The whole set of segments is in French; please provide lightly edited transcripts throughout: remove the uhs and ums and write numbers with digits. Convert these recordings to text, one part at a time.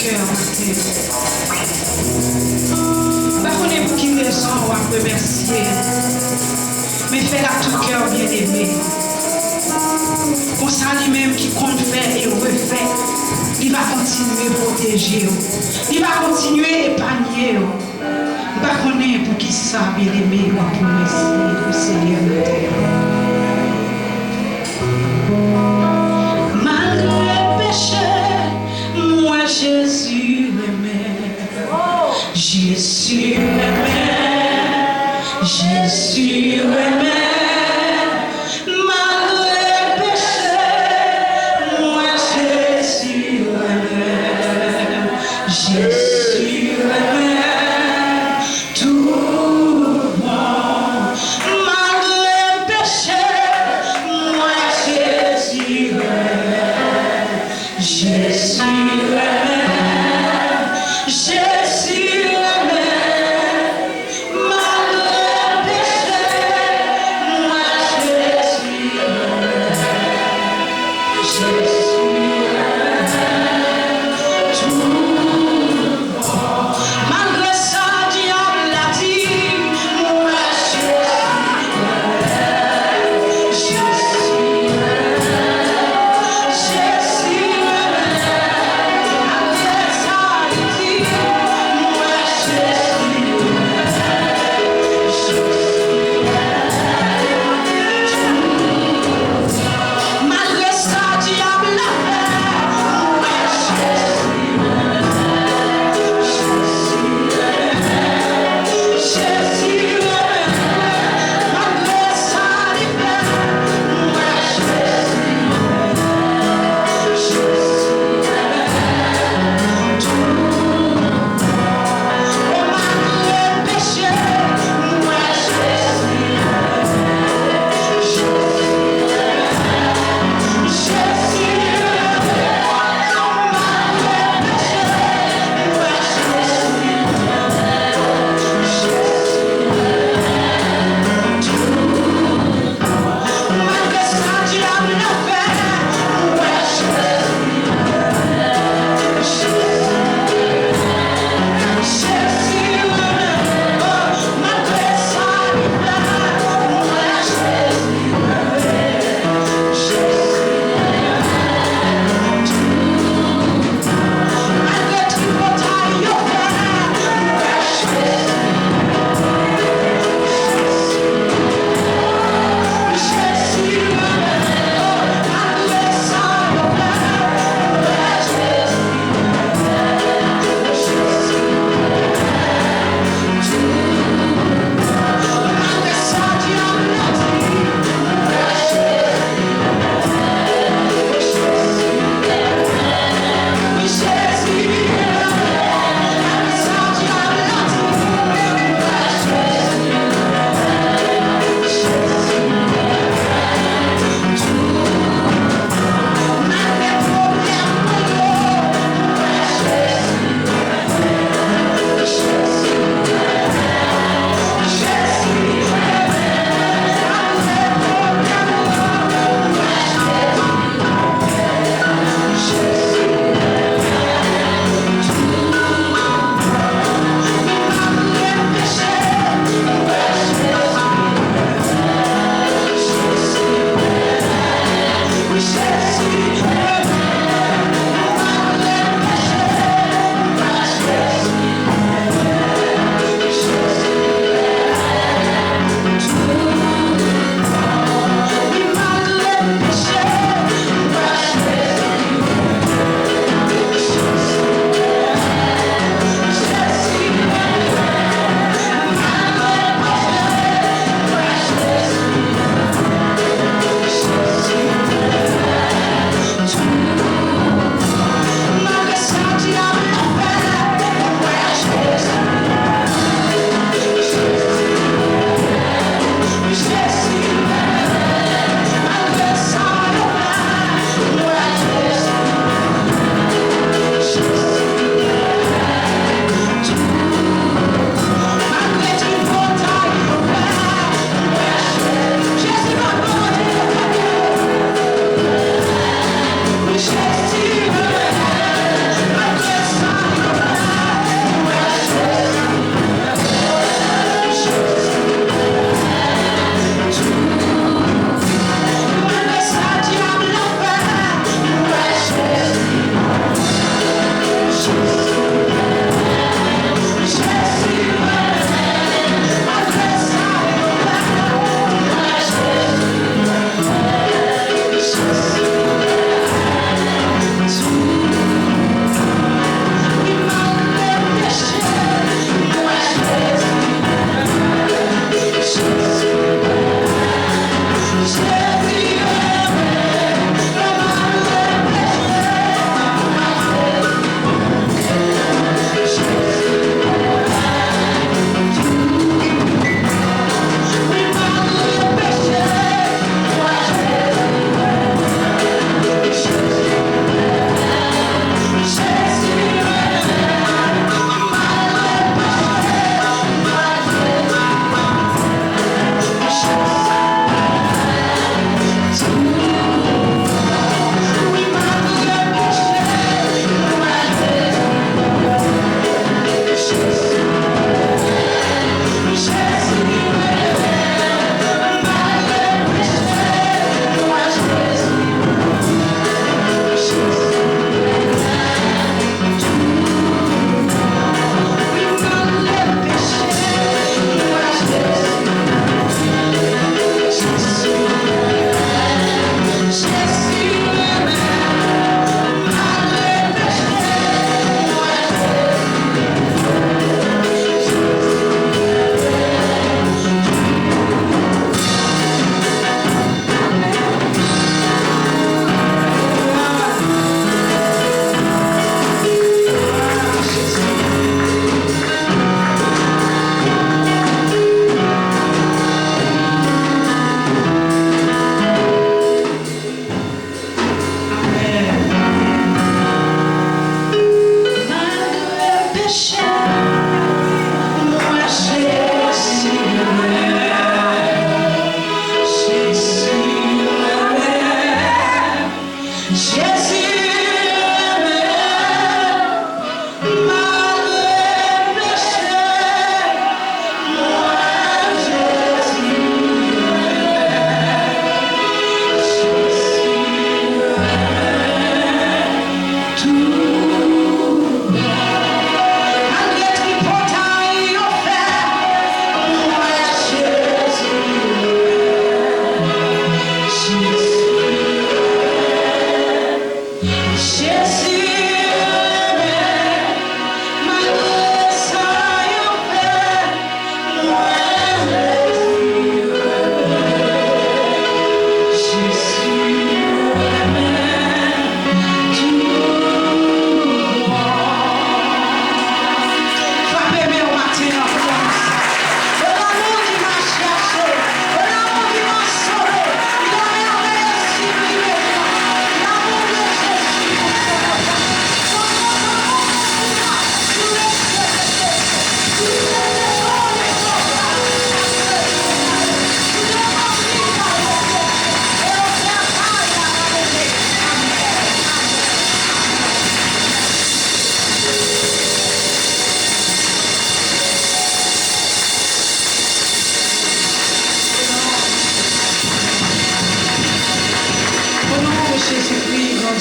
cœur. Par contre, pour qui raison on va remercier, mais fais-la tout cœur bien aimé. Pour ça lui-même qui compte faire et refait, il va continuer à protéger, il va continuer à épargner. Il va connaître pour qui ça bien aimé, on va remercier le Seigneur de la terre. Jésus aimait, Jésus aimait, Jésus aimait, malgré le péché, moi Jésus aimait, Jésus aimait, tout le monde, malgré le péché.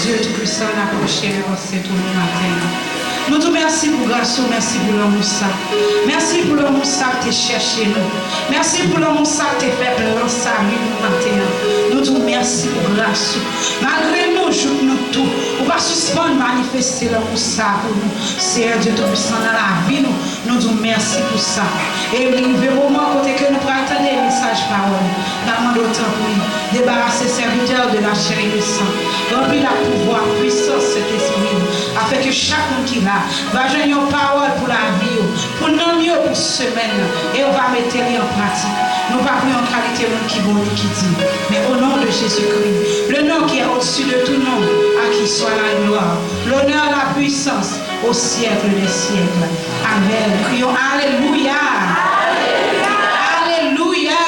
Dieu Tout-Puissant, approché c'est tout le matin. Nous te merci pour grâce, merci pour l'amour ça. Merci pour l'amour ça que tu cherché nous. Merci pour l'amour ça que tu fait plan salut nous matin. Nous te merci pour grâce. Malgré nos jours, nous tout, on va suspendre manifester l'amour ça pour nous. Seigneur Dieu Tout-Puissant dans la vie, nous te merci pour ça. Et il y a un moment côté que nous pourrons attendre les messages parole. Nous demandons autant pour nous. Débarrasser serviteurs de la chair et du sang. Remplir la pouvoir, puissance, cet esprit. Afin que chacun qui là va jouer une parole pour la vie, pour nous mieux pour semaine. Et on va mettre les en pratique. Nous ne pas prier en qualité de qui bon qui dit. Mais au nom de Jésus-Christ, le nom qui est au-dessus de tout nom, à qui soit la gloire, l'honneur, la puissance au siècle des siècles. Amen. Crions Alléluia. Alléluia.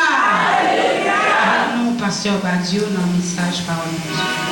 Nous, pasteur Badiou, dans le message parole de Dieu.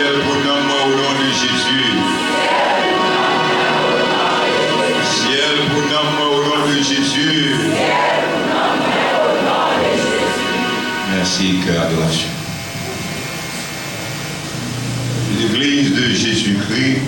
Ciel pour nous au nom de Jésus. Ciel pour nous au nom de Jésus. Merci, cœur adoration. L'Église de Jésus-Christ,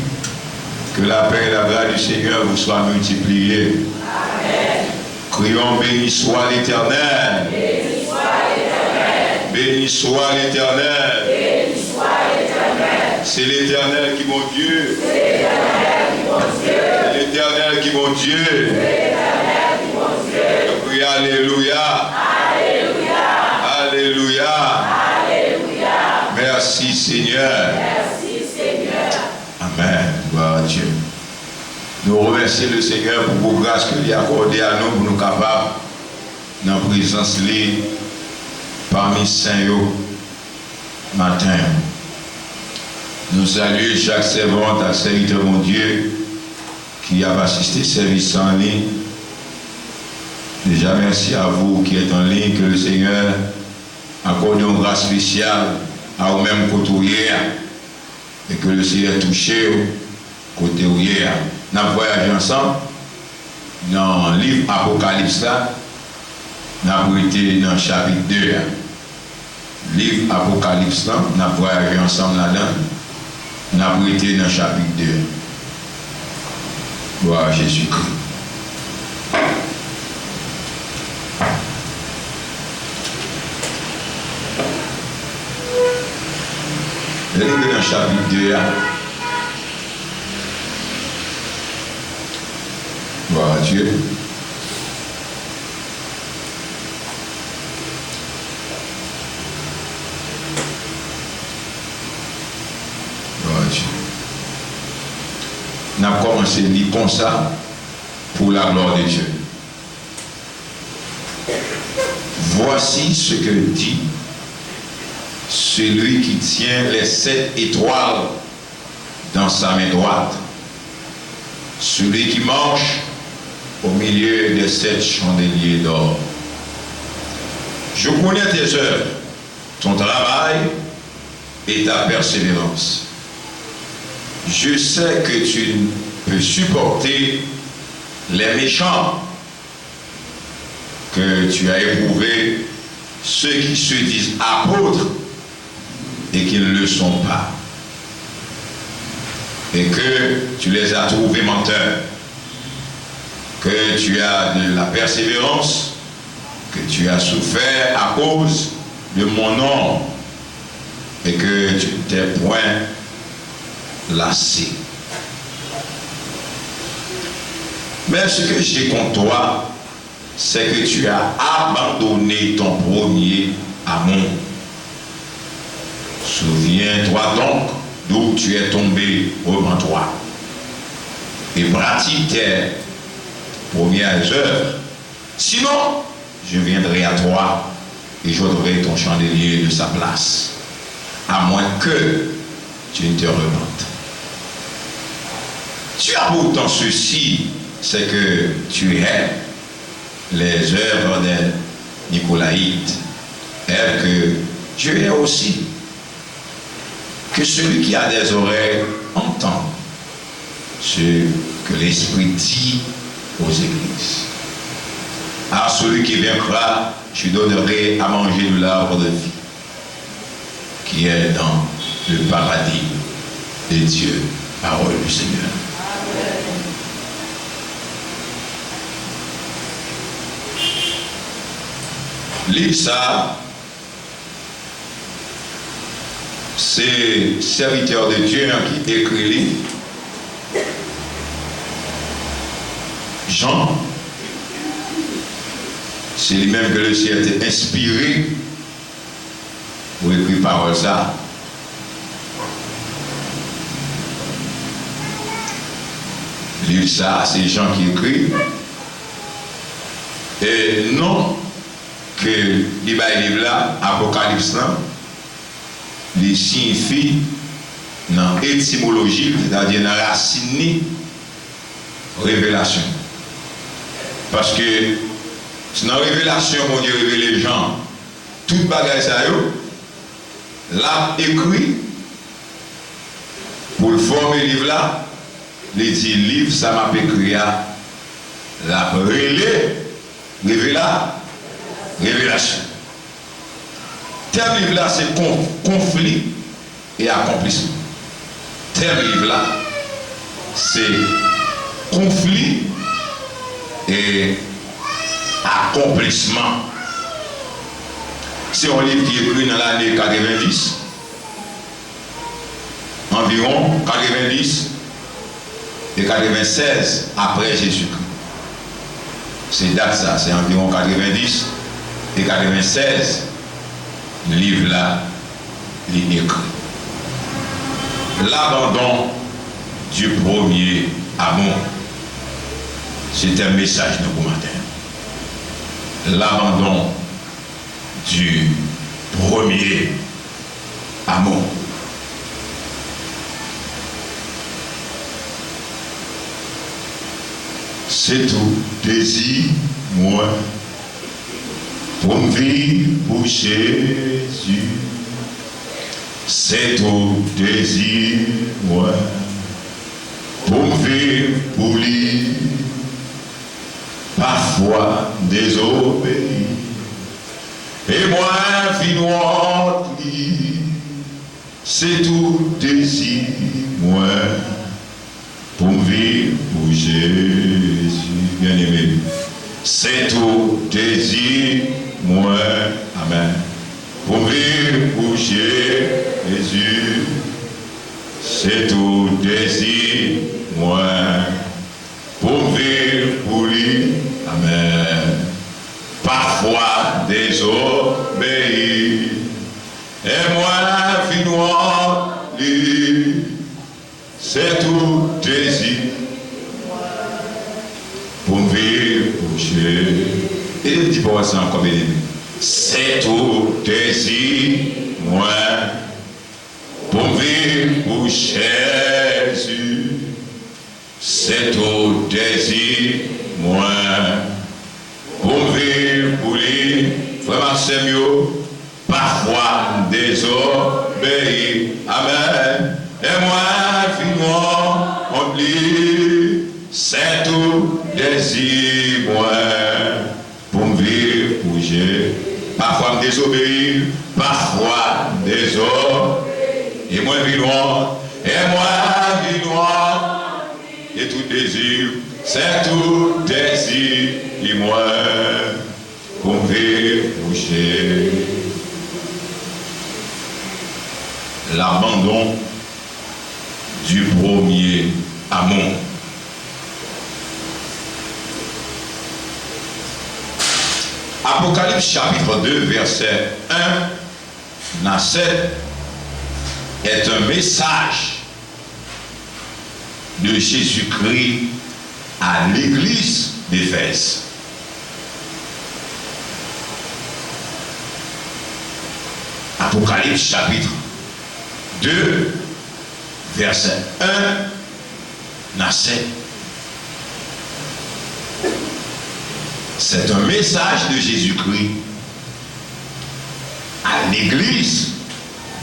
que la paix et la grâce du Seigneur vous soient multipliées. Amen. Crions, béni soit l'Éternel. Béni soit l'Éternel. Béni soit l'Éternel. Béni soit l'Éternel. C'est l'Éternel qui mon Dieu. C'est l'Éternel qui mon Dieu. C'est l'Éternel qui mon Dieu. C'est l'Éternel qui mon Dieu. Je prie alléluia. Alléluia. Alléluia. Alléluia. Merci Seigneur. Merci Seigneur. Amen. Gloire à Dieu. Nous remercions le Seigneur pour vos grâces qu'il a accordées à nous pour nous capables, dans la présence libre, parmi saints matin. Nous saluons chaque servante, chaque serviteur, mon Dieu, qui a assisté service en ligne. Déjà, merci à vous qui êtes en ligne, que le Seigneur accorde une grâce spéciale à vous-même côté hier, et que le Seigneur touche côté hier. Nous avons voyagé ensemble dans le livre Apocalypse là. Nous avons été dans le chapitre 2. Livre Apocalypse là, nous avons voyagé ensemble là-dedans. Nous avons été dans le chapitre 2. Gloire à Jésus-Christ. Le livre dans le chapitre 2. Gloire à Dieu. Gloire à Dieu. On a commencé à lire comme ça pour la gloire de Dieu. Voici ce que dit celui qui tient les 7 étoiles dans sa main droite, celui qui marche au milieu des 7 chandeliers d'or. Je connais tes œuvres, ton travail et ta persévérance. Je sais que tu peux supporter les méchants, que tu as éprouvé ceux qui se disent apôtres et qui ne le sont pas, et que tu les as trouvés menteurs, que tu as de la persévérance, que tu as souffert à cause de mon nom, et que tu ne t'es point lassé. Mais ce que j'ai contre toi, c'est que tu as abandonné ton premier amour. Souviens-toi donc d'où tu es tombé, repens-toi, et pratique tes premières œuvres. Sinon, je viendrai à toi et j'ôterai ton chandelier de sa place, à moins que tu ne te repentes. Tu as pourtant ceci, c'est que tu aimes les œuvres des Nicolaïtes, elles que Dieu est aussi. Que celui qui a des oreilles entende ce que l'Esprit dit aux églises. À celui qui vaincra, je donnerai à manger de l'arbre de vie, qui est dans le paradis de Dieu. Parole du Seigneur. Livre ça, c'est serviteur de Dieu qui écrit livre. Jean, c'est lui-même que le ciel était inspiré pour écrire parole ça. Livre ça, c'est Jean qui écrit. Et non que le livre là, Apocalypse là, il signifie dans l'étymologie, c'est-à-dire dans la racine, révélation. Parce que c'est dans la révélation qu'on dit révéler les gens, toute bagaille ça, là écrit pour le former livre là, les 10 livres, ça m'a écrit à la révélation. Terme livre là, c'est conflit et accomplissement. Terme livre là, c'est conflit et accomplissement. C'est un livre qui est écrit dans l'année 90, environ 90 et 96 après Jésus-Christ. C'est date ça, c'est environ 90 et 96. Le livre là, il est écrit. L'abandon du premier amour. C'est un message de bon matin. L'abandon du premier amour. C'est tout désir, moi, pour me vivre pour Jésus. C'est tout désir, moi, pour me vivre pour lui. Parfois désobéi, et moi vinois lui. C'est tout désir, moi, pour me vivre pour Jésus. Bien aimé, c'est tout désir, moi, amen, pour me vivre pour Jésus. C'est tout désir, moi, pour me vivre pour lui, amen. Parfois désobéi, et moi vinois lui. C'est tout désir pour me vivre pour Jésus. Et le petit poème c'est encore bien aimé. C'est tout désir, moi, pour me vivre pour Jésus. C'est tout désir, moi, pour me vivre pour lui. Vraiment c'est mieux. Parfois désobéi, amen. Et moi, finalement, on dit, c'est tout désir, moi, pour me vivre, pour Jésus. Parfois me désobéir, parfois désobéir. Et moi, finalement, et tout désir, c'est tout désir, et moi, pour me vivre, pour Jésus. L'abandon du premier amour. Apocalypse chapitre 2, verset 1 à 7 est un message de Jésus-Christ à l'église d'Éphèse. Apocalypse chapitre 2, verset 1 à 7. C'est un message de Jésus-Christ à l'église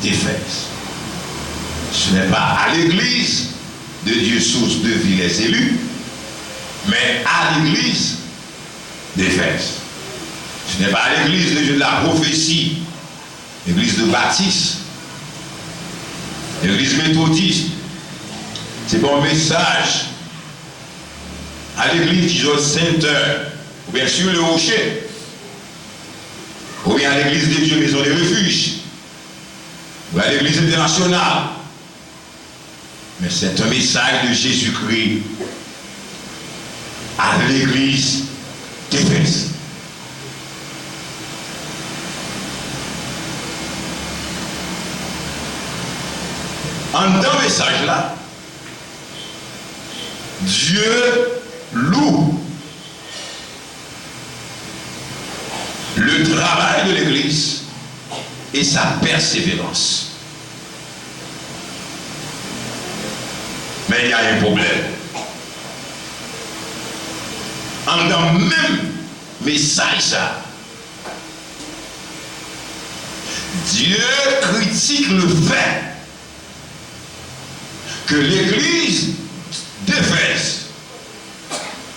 d'Éphèse. Ce n'est pas à l'église de Dieu source de vie les élus, mais à l'église d'Éphèse. Ce n'est pas à l'église de Dieu de la prophétie, l'église de Baptiste, l'église méthodiste. C'est pas un message à l'église du George Center, ou bien sur le rocher, ou bien à l'église de Dieu Maison des Refuges, ou à l'église internationale. Mais c'est un message de Jésus-Christ à l'église d'Éphèse. En dans le message là, Dieu loue le travail de l'Église et sa persévérance. Mais il y a un problème. En dans le même message ça, Dieu critique le fait que l'église d'Éphèse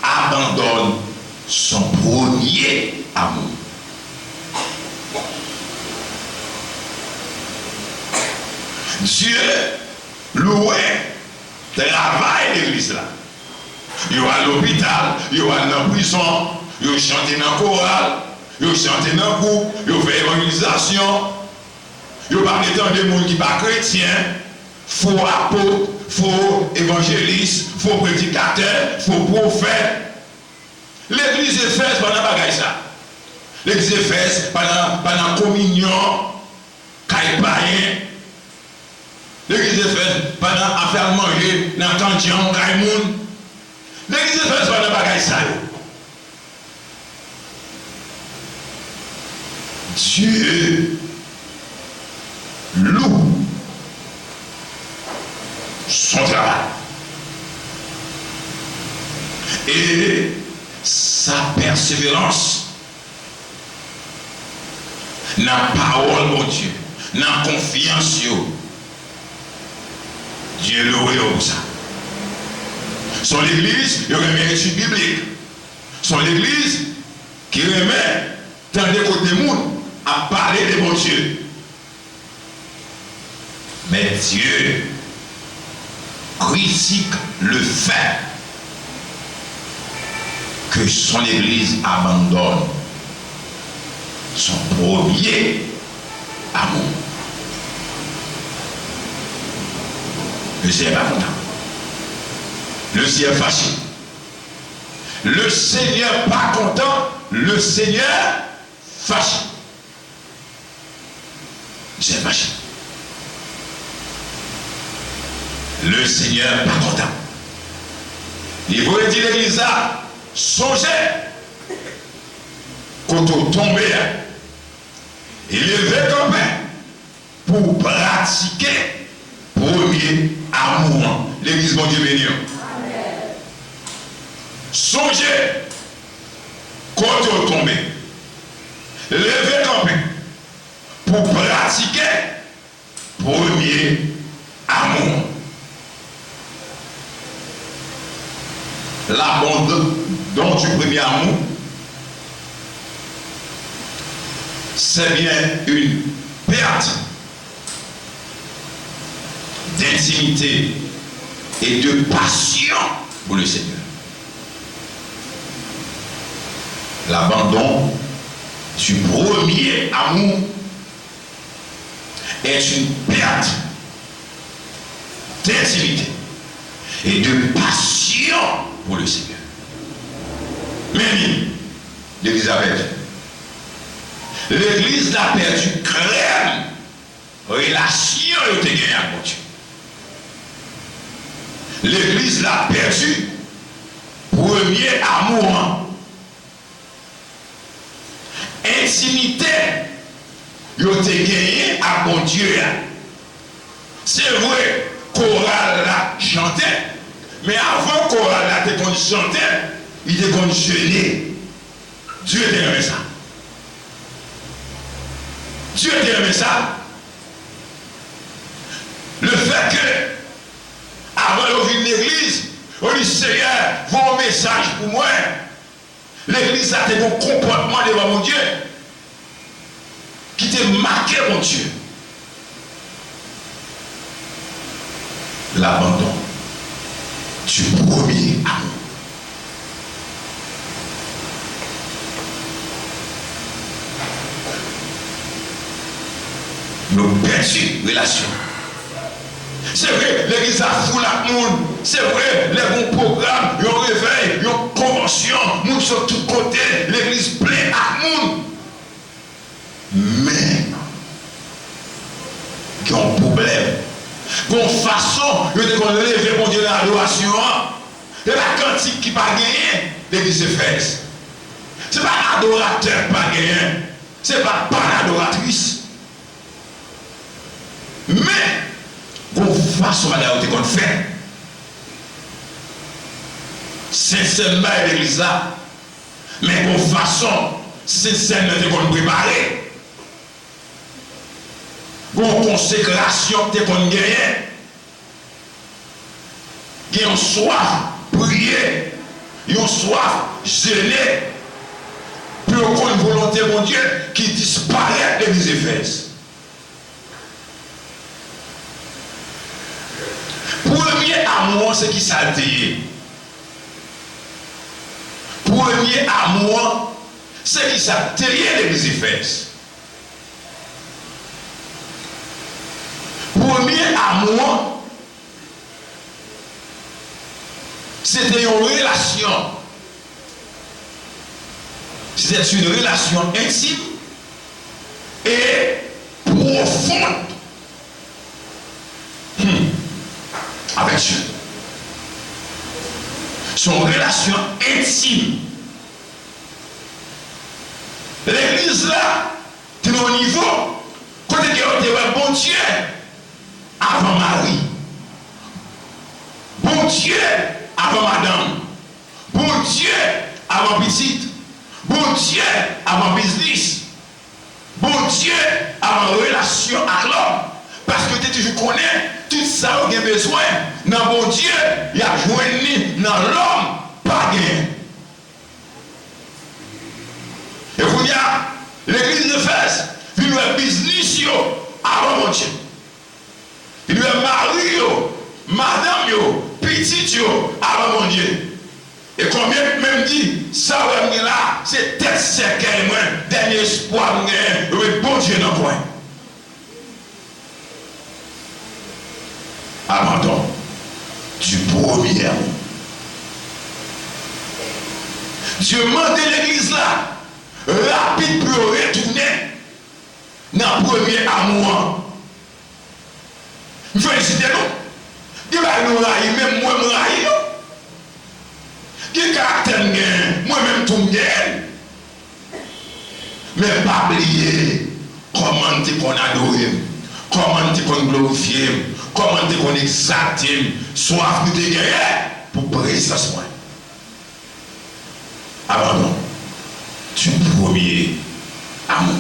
abandonne son premier amour. Dieu louait, travaille l'église là. Il va à l'hôpital, il va dans la prison, il chante dans le choral, il chante dans le groupe, il fait évangélisation. Il va parler dans des gens qui ne sont pas chrétiens, faux apôtres, faux évangélistes, faux prédicateurs, faux prophètes. L'église d'Éphèse pendant bagaille ça. L'église d'Éphèse pendant la communion, caïpaïen. L'église d'Éphèse pendant à faire manger dans le candian, caïmoun. L'église d'Éphèse pendant bagaille ça. Dieu loue son travail. Et sa persévérance dans la parole, mon Dieu, dans la confiance, Dieu loue pour ça. Son église, il remet une étude biblique. Son église qui remet tant de côtés des monde à parler de mon Dieu. Mais Dieu critique le fait que son église abandonne son premier amour. Le Seigneur n'est pas content. Le Seigneur est fâché. Le Seigneur n'est pas content. Le Seigneur fâché. Le Seigneur fâché. Le Seigneur n'est pas content. Il veut dire l'église là, songez quand on tombe et lever comme pour pratiquer premier amour. L'église, mon Dieu béni. Songez quand on tombe, lever comme pour pratiquer premier amour. L'abandon du premier amour, c'est bien une perte d'intimité et de passion pour le Seigneur. L'abandon du premier amour est une perte d'intimité et de passion pour le Seigneur. Mais l'église a perdu. L'église a perdu crème relation et gagné avec Dieu. L'église l'a perdu premier amour. Intimité, il a gagné à mon Dieu. C'est vrai, chorale l'a chanté, mais avant chorale l'a chanté, il était comme jeûner. Dieu était aimé ça. Dieu était aimé ça. Le fait que, avant de venir l'église, on dit Seigneur, vos messages pour moi. L'église a des comportements devant mon Dieu qui t'a marqué, mon Dieu. L'abandon du premier amour. Nous perdu relation. C'est vrai, l'église a foule à monde. C'est vrai, les bons programmes, ils ont réveil, ils ont convention, nous sur tous côtés, l'église pleine à monde. Mais, il y a un problème. Bon façon, il y a qu'on lève mon Dieu dans l'adoration. Et la quantité qui pas gagné, l'église Éphèse. Ce n'est pas l'adorateur qui pas gagné. Ce n'est pas l'adoratrice. Mais, bon façon, madame, qu'on fait. Sincèrement, l'église là. Mais bon façon, sincèrement, qu'on préparer. Bon consécration, qu'on gagne. qui ont soif prier, ils ont soif gêner, pour qu'on une volonté, mon Dieu, qui disparaît de l'église Éphèse. Premier amour, c'est qui s'altéie. Premier amour, c'est qui s'altéie l'église Éphèse. Premier amour, c'était une relation. C'était une relation intime et profonde avec Dieu. Son relation intime. L'église là, tu es au niveau, côté que tu es bon Dieu avant Marie. Bon Dieu avant madame. Bon Dieu avant petite. Bon Dieu avant business. Bon Dieu avant relation avec l'homme. Parce que tu toujours connais tout ça que tu as besoin. Dans bon Dieu, il y a joint dans l'homme, pas gain. Et vous dites, l'église de Fès, il y a business avant mon Dieu. Il y a mari, madame, petit avant mon Dieu. Et combien même dit, ça va là, c'est tête sec, dernier espoir, bon Dieu dans le coin. Abandon du premier amour. Dieu mande l'église là, rapide pour retourner dans le premier amour. Félicitez-nous. Il va nous railler, même moi, je raille. Qui caractère moi-même tout gagne. Mais pas oublier comment tu qu'on adore, comment tu qu'on glorifie, comment tu qu'on exalte, soif de te gagner pour présence moi. Abandon du premier amour.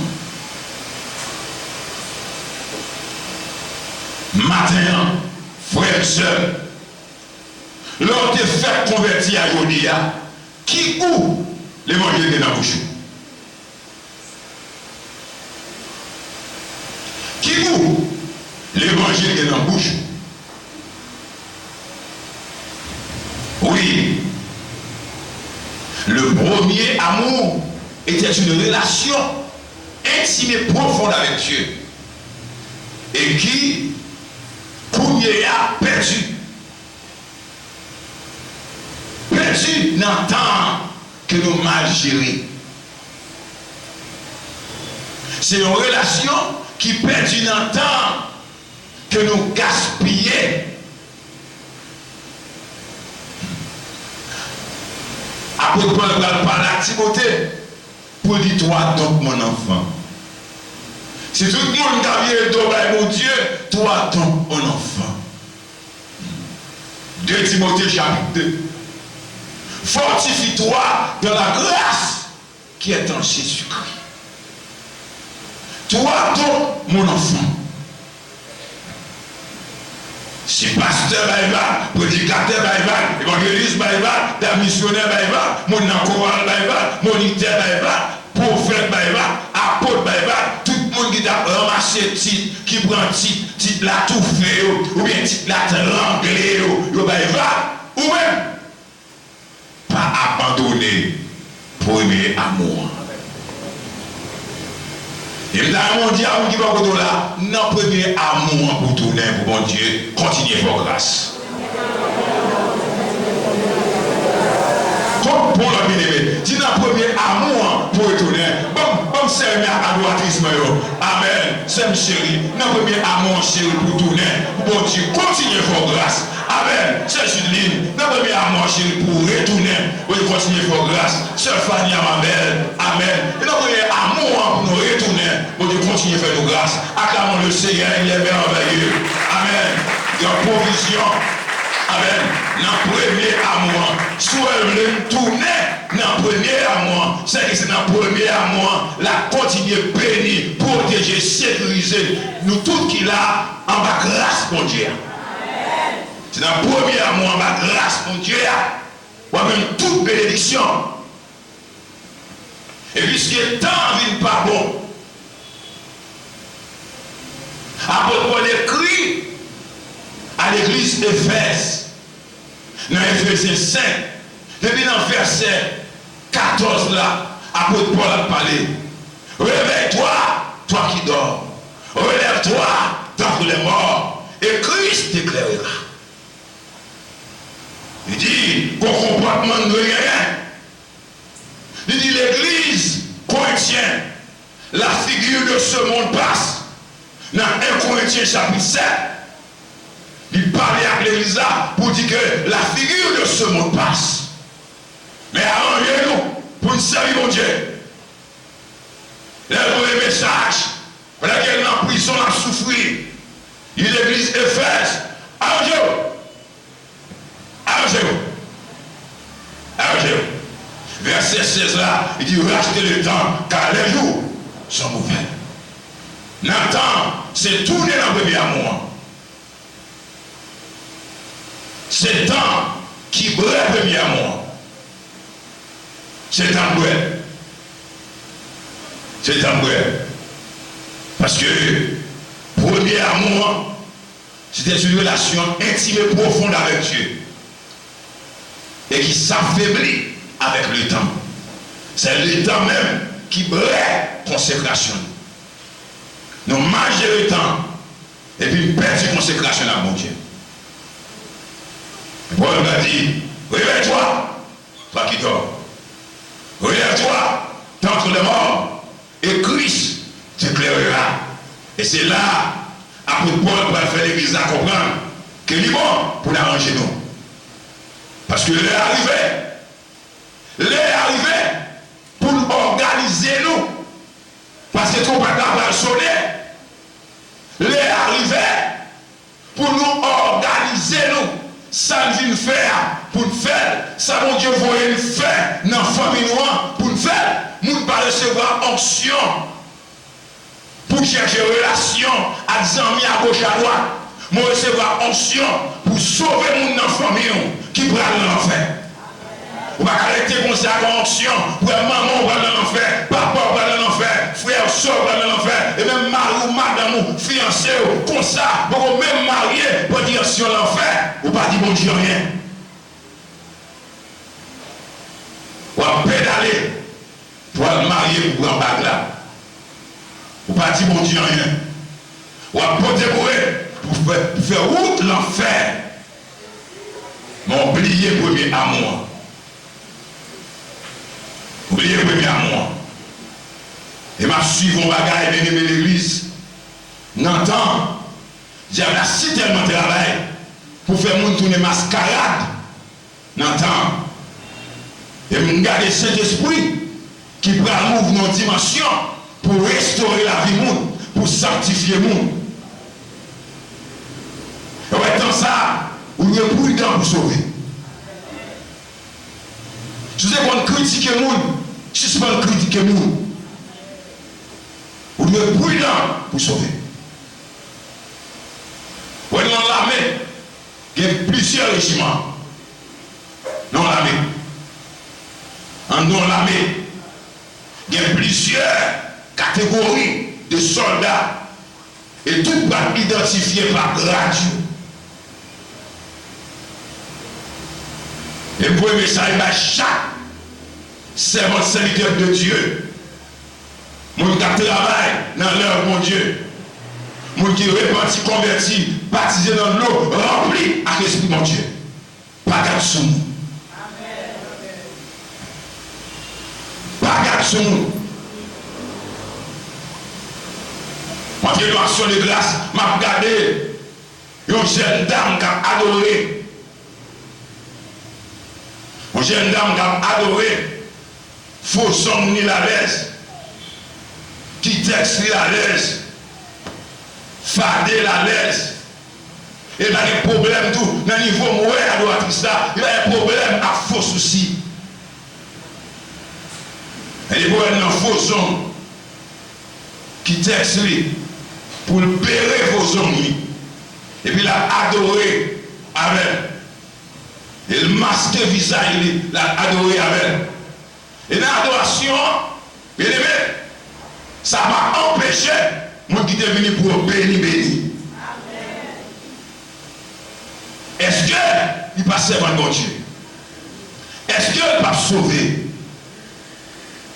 Matin, frères et sœurs, lors de fait converti à Jodia, qui goûte l'évangile dans la bouche? Qui goûte l'évangile dans la bouche? Oui, le premier amour était une relation intime et profonde avec Dieu. Et qui, premier a perdu. Perdu dans le temps que nous mal géré. C'est une relation qui perdue dans le temps que nous gaspillons. Après, Paul va parler à Timothée pour dire toi donc mon enfant. Si tout le monde a vu mon Dieu, toi donc mon enfant. 2 Timothée chapitre 2. Fortifie-toi dans la grâce qui est en Jésus-Christ. Toi donc mon enfant. Si pasteur Baïva, prédicateur Baïva, évangéliste Baïva, missionnaire Baïva, mon encourageur Baïva, moniteur Baïva, prophète Baïva, apôtre Baïva, tout le monde qui a ramassé titre, qui prend titre là tout fait, ou bien titre là l'anglais, ou Baïva, ou même pas abandonner premier amour. Et là, on dit à vous qui va pour là, notre premier amour pour tourner pour bon Dieu, continuez vos grâces. Comme pour le bien-aimé, dis notre premier amour pour retourner. Bon, c'est un adoratisme. Amen. C'est un chéri. Notre premier amour chéri pour tourner. Bon Dieu, continuez vos grâces. Amen. C'est Judeline. Notre premier amour chéri pour retourner. Oui, continuez vos grâces. Sœur Fanny à ma belle. Amen. Et notre premier amour pour nous retourner. Bon Dieu, continuez à faire nos grâces. Acclamons le Seigneur, il est merveilleux. Amen. Il y a provision. Amen. Dans le premier amour, si vous voulez tourner dans le premier amour, c'est que c'est dans le premier amour, la continuer bénie, protéger, sécuriser, nous tous qui là, en bas grâce, mon Dieu. C'est dans le premier amour, ma grâce, mon Dieu, ou même toute bénédiction. Et puisque le temps n'est pas bon, apôtre Paul écrit à l'église d'Éphèse, dans Éphésiens 5, depuis dans le verset 14 là, apôtre Paul a parlé. Réveille-toi, toi qui dors. Relève-toi d'entre les morts, et Christ t'éclairera. Il dit qu'on comportement de rien. Il dit l'église corinthienne, la figure de ce monde passe. Dans 1 Corinthiens chapitre 7, il parlait à l'église là pour dire que la figure de ce monde passe. Mais arrangez-nous pour nous servir mon Dieu. Là, le message, pour laquelle en prison a souffert. Il est l'église Éphèse. Arrangez-vous. Arrangez-vous. Arrangez-vous. Verset 16 là, il dit rachetez le temps, car les jours sont mauvais. Nathan s'est tourné dans le premier amour. C'est le temps qui brûle le premier amour. C'est le temps brûle. C'est le temps brûle. Parce que premier amour, c'était une relation intime et profonde avec Dieu. Et qui s'affaiblit avec le temps. C'est le temps même qui brûle consécration. Nous mangeons le temps et puis nous perdons consécration à mon Dieu. Paul m'a dit, réveille-toi, toi qui dors. Relève-toi d'entre les morts et Christ t'éclairera. Et c'est là, apôtre Paul va faire l'église à comprendre que c'est bon pour l'arranger nous. Parce que l'heure est arrivée pour nous organiser nous. Parce que trop pas capable de sonner. L'heure est arrivée pour nous organiser nous. Ça nous vient faire pour nous faire. Ça mon Dieu voulait nous faire dans la famille noire pour nous faire. Nous ne pas recevoir onction pour chercher relation à des amis à gauche à droite. Nous recevoir onction pour sauver mon dans la famille qui prend l'enfer. Vous ne pouvez pas arrêter comme ça avec onction. Pour maman va dans l'enfer, papa va dans l'enfer, frère, soeur va dans l'enfer, et même mari ou madame ou fiancé, comme ça, pour même marié, pour dire sur l'enfer, ou pas dire bon Dieu rien. Ou à pédaler, pour le marier pour grand bague là. Ou pas dire bon Dieu rien. Ou à porter pour faire route l'enfer. Mais oubliez le premier amour. Oubliez le premier amour. Et ma suivre mon bagage, bien aimé l'église. N'entend, j'ai assez tellement de travail pour faire mon tourner mascarade. N'entend. Et me garder cet esprit qui prend un mouvement de dimension pour restaurer la vie monde, pour sanctifier le monde. Et ouais, dans ça, vous êtes prudent pour sauver. Je sais qu'on critique le monde, je ne suis pas critiquer le monde. Vous êtes prudent pour sauver. Ouais, dans l'armée, il y a plusieurs régiments. Dans l'armée. Dans l'armée, il y a plusieurs catégories de soldats. Et tout va identifier par grade. Et pour le message, chaque servant serviteur de Dieu, mon qui travaille dans l'œuvre, mon Dieu, mon qui repenti, converti, baptisé dans l'eau, rempli avec l'esprit, mon Dieu. Pas garde sur nous. Pas garde sur nous. Moi, j'ai l'action de grâce, m'a regardé une jeune dame qui a adoré. Une jeune dame qui a adoré, faux son ni la laisse, qui texte la laisse, fadé la laisse. Et il y a des problèmes tout, dans le niveau où adoratrice là, il y a des problèmes à faux soucis. Et il y a un faux son qui texte lui pour le pérer vos hommes. Et puis il a adoré Amen. Et le masque visage, il a adoré Amen. Et dans l'adoration, bien aimé, ça va empêcher moi qui est venu pour bénir. Est-ce qu'il passe devant mon Dieu? Est-ce qu'il va sauver?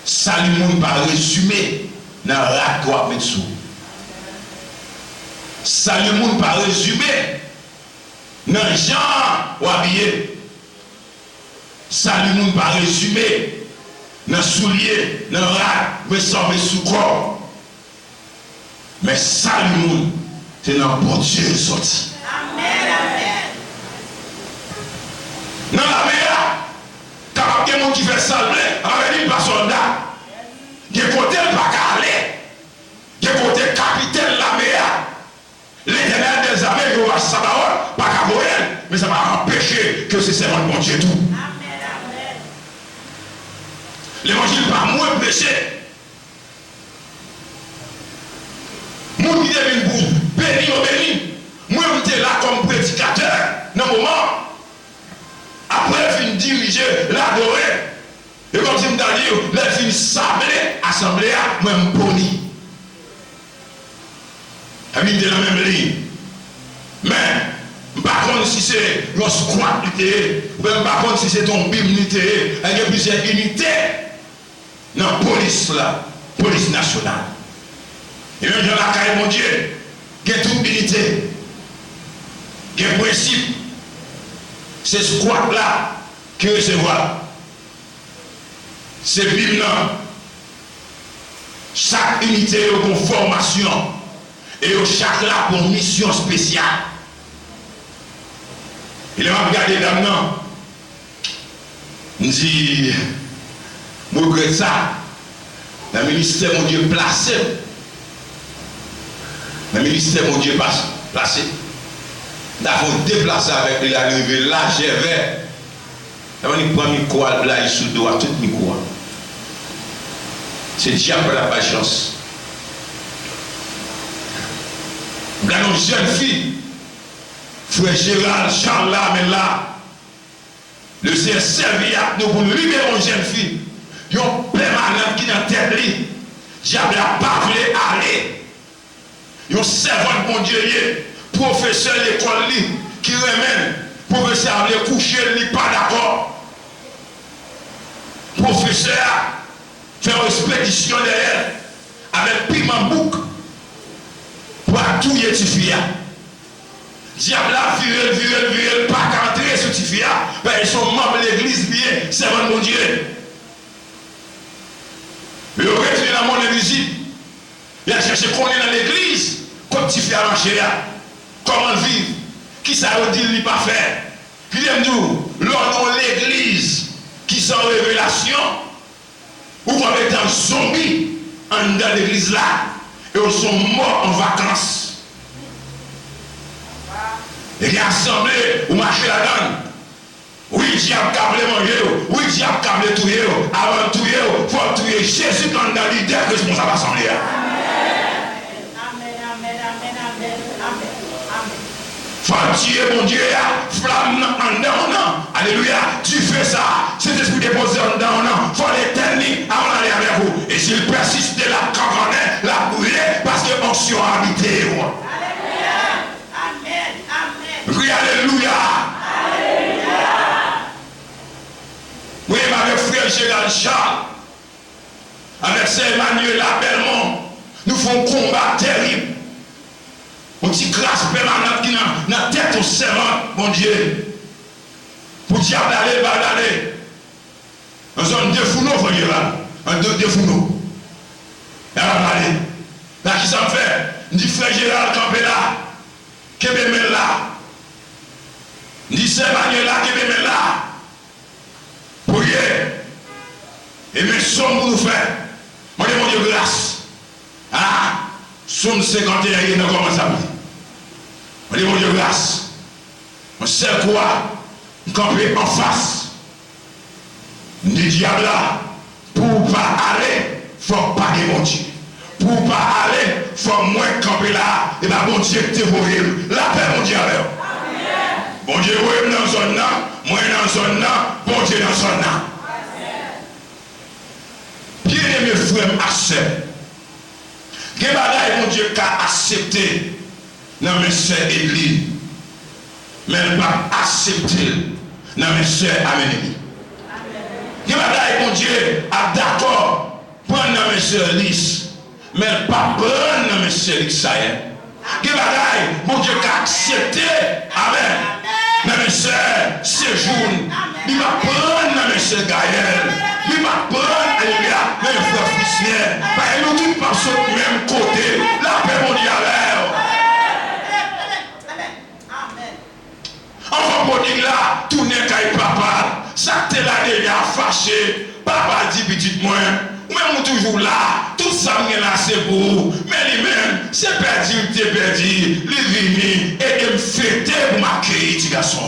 Ça lui monde pas résumé dans la droite mettre sous. Ça lui monde pas résumé dans Jean ou habillé. Ça lui monde pas résumé dans soulier, dans rat, mais sauver sous corps. Mais ça lui monde c'est dans bon Dieu sorti. Dans la mer, quand il y a des gens qui font ça, il y a des soldats. Il y a des côtés pas aller. Il y a des côtés capitaine de la mer. L'éternel des armées, il y a Sabaoth, pas qu'à Goël, mais ça va empêcher que c'est seulement bon Dieu tout. L'évangile pas moins péché. Moi qui est venu pour bénir au béni, moi qui suis là comme prédicateur dans le moment. Après, il finit diriger, l'adorer. Et comme si je me dis, il finit s'amener, assembler, même poli. Il est dans la même ligne. Mais, je ne sais pas si c'est un squat, ou je ne sais pas si c'est ton bim, il y a plusieurs unités dans la police, police nationale. Et même dans la caille, mon Dieu, il y a toute unité, il y a un principe. C'est ce squat-là que recevoir. C'est bim là. Chaque unité a une formation. Et chaque là pour une mission spéciale. Il a regardé là-dedans. Il dit, je regrette ça. Le ministère, mon Dieu, placé. Le ministère, mon Dieu, placé. Nous avons déplacé avec lui, arrivé là, j'ai vu. Nous avons pris un micro, là, il sous doigt, tout micro. C'est diable la patience. Nous avons une jeune fille, frère Gérald, Charles là, mais là, le Seigneur servi à nous pour libérer une jeune fille. Il y a un permanent qui est dans la tête. Diable n'a pas voulu aller. Il y a un servant de mon Dieu. Professeur de l'école qui remène, professeur de coucher, il n'est pas d'accord. Professeur fait une expédition derrière avec piment bouc pour tout édifier. Diable a viré, pas qu'entrer sur Tifia, mais ils sont membres de l'église bien, servant de mon Dieu. Il aurait été dans mon visite. Il a cherché qu'on est dans l'église, comme Tifia a marché là. Comment vivre? Qui ça veut dire qu'il pas faire? Puis il dit, l'on l'église qui sont en révélation, ou qu'on est un zombie en dans l'église là, et ils sont morts en vacances. Et rassemblés, ou marcher là-dedans. Oui, diable câble manger, oui, diable câble tout, avant tout, il faut tuer Jésus dans l'idée responsable assemblée. Tuer mon Dieu, flamme en dedans, alléluia, tu fais ça, cet esprit déposé en dedans, il faut l'éternel avant d'aller avec vous. Et s'il persiste de la campagne, la brûler, parce que l'onction a habité. Alléluia, amen, amen. Oui, alléluia. Alléluia. Oui, avec frère Gérald Charles, avec Saint Emmanuel Labelmont, nous faisons un combat terrible. On dit grâce permanente qui est dans la tête au serment, mon Dieu. Pour diable d'aller, va d'aller. Dans zone de fourneaux, il faut dire là. Un deux fourneaux. Et alors, allez. Là, qui s'en fait? On dit frère Gérald campé là. Kébémel là. On dit Saint Manuel là, Kébémel là. Pour y et mes sommes pour nous faire. On dit mon Dieu grâce. Ah! Somme 51, il n'a commencé à dire. On dit mon Dieu grâce. On sait quoi? On camper en face. On dit diable là. Pour pas aller, il faut pas que mon Dieu. Pour pas aller, il faut moins camper là. Et bien mon Dieu te voyez. La paix mon Dieu alors. Bon Dieu, ouais, dans zone là, moi dans zone là, bon Dieu dans zone là. Bien-aimé frère, accepte. Quel bagage mon Dieu qu'a accepté dans mes soeurs églises, mais pas accepté dans mes soeurs aménies. Quel bagage mon Dieu a d'accord prendre dans mes soeurs lisses, mais pas prendre dans mes soeurs l'Israël. Quel bagage mon Dieu qu'a accepté, amen, dans mes soeurs séjour, il va prendre dans mes soeurs Gaël. Il va prendre, alléluia, mais il faut officier. Parce que nous tous passons du même côté. La paix mondiale. Enfant prodigue là, tourner avec papa. Ça t'est là déjà fâché. Papa dit petit moi. Même toujours là, tout ça est là c'est pour vous. Mais lui-même, c'est perdu, t'es perdu. Il vient et me fêter pour m'accueillir, petit garçon.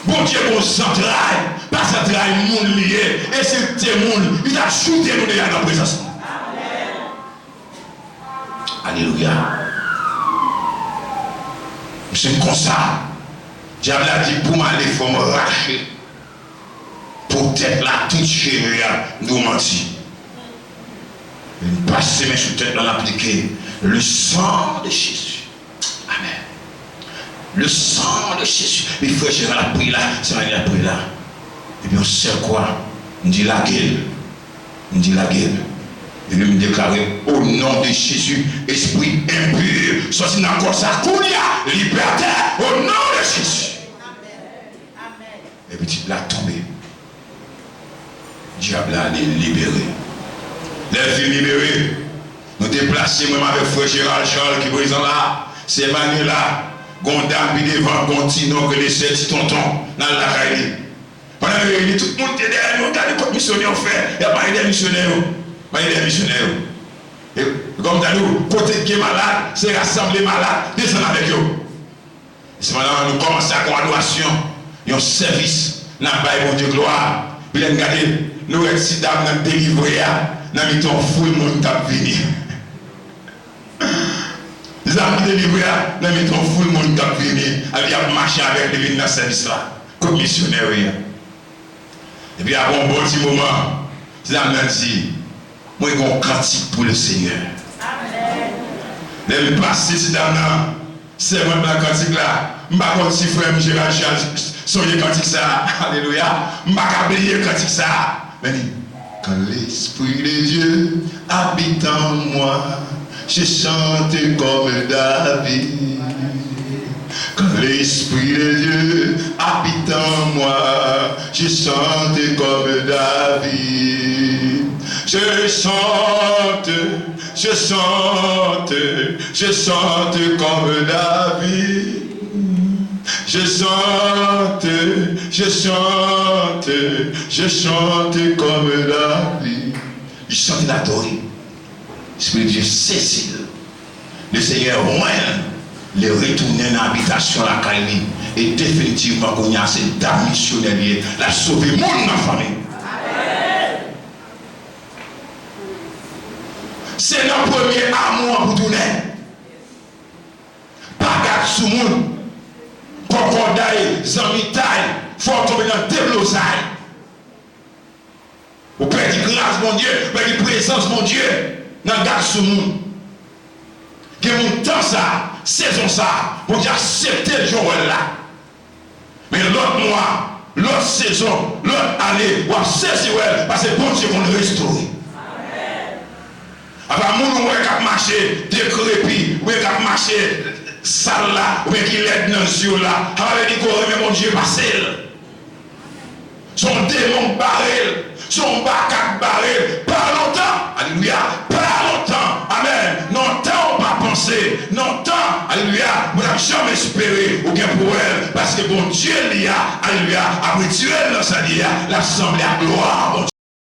Bon Dieu, bon central, pas central, moun lié, et c'est tes moun, il a shooté nous déjà dans la présence. Alléluia. C'est comme ça. Diable a dit pour m'aller, il faut me racher. Pour tête là, toute chérie, nous mentir. Passer mes sous-têtes dans l'appliquer. Le sang de Jésus. Amen. Le sang de Jésus. Il faut que je la prie là, c'est la prie là. Et puis on sait quoi? On dit la gueule. On dit la gueule. Et puis me déclarer au nom de Jésus, esprit impur, sorti dans le corps, ça coulia, liberté, au nom de Jésus. Amen. Et puis tu l'as tombé. Diable a libéré. Les vies libérées. Nous déplacer, moi avec frère Gérald Charles qui est présent là. C'est Emmanuel là. Gondam, puis devant, Gontino, que les 7 tontons dans la caille. Pendant que tout le monde était derrière nous, regardez quoi missionnaire on fait. Il n'y a pas des missionnaires. Pas des missionnaires. Et comme dans nous, côté qui est malade, c'est rassembler malade, descendre avec eux. C'est maintenant nous commençons à avoir une adoration, un service, dans le bon Dieu gloire. Puis regardez, nous sommes si dames dans le délivré, nous mettons fou le monde qui a venu. Les amis délivrés, nous mettons fou le monde qui a venu. Ils ont marché avec les vignes dans ce service là, comme missionnaire. Et puis après un bon petit moment, les amis ont dit, moi j'ai un cantique pour le Seigneur. Amen. Les passés, ces dames-là, c'est moi dans le cantique là. Je ne sais pas si frère Gérald Charles, soyez cantique ça. Alléluia. Je ne sais pas oublier le cantique ça. Mais quand l'Esprit de Dieu habite en moi, je chante comme David. Quand l'Esprit de Dieu habite en moi, je chante comme David. Je chante comme David. Je chante comme David. Il chante et adore. L'Esprit de Dieu saisit. Le Seigneur moyen les retourner dans l'habitation à la Caïni. Et définitivement, qu'on y a cette dame missionnaire, la sauver monde dans la famille. Amen. C'est notre premier amour pour tout le monde. Pas garde sous le monde. Concordaille, zamitaille, faut tomber dans le déblosaille. Vous perdez grâce, mon Dieu, vous perdez présence, mon Dieu, dans le garde sous le monde. Que mon temps ça, saison ça, pour accepter le jour là. Mais l'autre mois, l'autre saison, l'autre année, on saisir parce que bon Dieu va nous restaurer. Après, mon nom qui a marché, décrépit, ou qui a marché, sale là, ou qui l'aide dans les yeux là, avec dit qu'on mon Dieu passé. Son démon barré, son bac barré, pas longtemps, alléluia, pas longtemps, amen, non temps pas penser, non temps, alléluia, vous n'avez jamais espéré ou bien pour elle, parce que bon Dieu, alléluia, a rituel dans sa vie, l'assemblée à gloire.